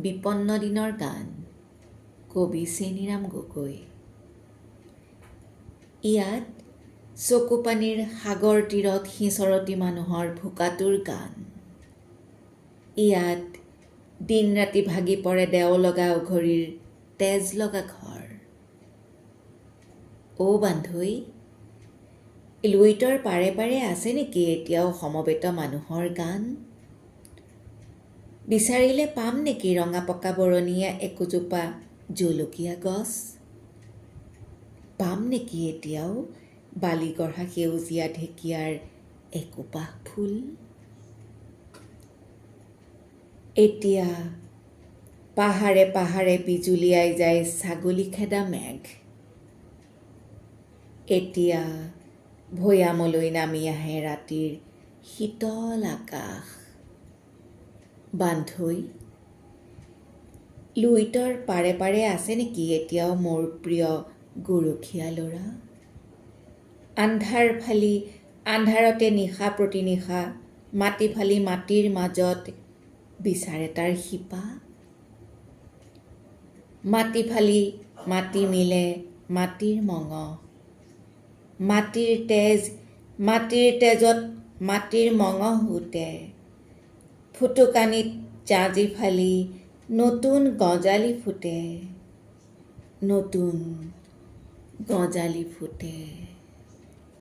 বিপন্ন দিনৰ গান কবি চেনিৰাম গগৈ। ইয়াত চকুপানীৰ সাগৰ তীৰত সিঁচৰতি মানুহৰ ভোকাতুৰ গান। ইয়াত দিন ৰাতি ভাগি পৰে দেও লগা উঘৰীৰ তেজ লগা ঘৰ। অ' বান্ধৈ, লুইতৰ পাৰে পাৰে আছে নেকি এতিয়াও সমবেত মানুহৰ গান? বিচাৰিলে পাম নেকি ৰঙা পকা বৰণীয়া একোজোপা জলকীয়া গছ? পাম নেকি এতিয়াও বালিগঢ়া সেউজীয়া ঢেকীয়াৰ একোপাহ ফুল? এতিয়া পাহাৰে পাহাৰে বিজুলীয়াই যায় ছাগলী খেদা মেঘ। এতিয়া ভৈয়ামলৈ নামি আহে ৰাতিৰ শীতল আকাশ। বান্ধৈ, লুইতৰ পাৰে পাৰে আছে নেকি এতিয়াও মোৰ প্ৰিয় গৰখীয়া ল'ৰা? আন্ধাৰ ফালি আন্ধাৰতে নিশা প্ৰতি নিশা মাটি ফালি মাটিৰ মাজত বিচাৰে তাৰ শিপা। মাটি ফালি মাটি মিলে মাটিৰ মঙহ। মাটিৰ তেজত মাটিৰ মঙহ উঠে। ফুটুকানিত জাঁজি ফালি নতুন গজালি ফুটে, নতুন গজালি ফুটে।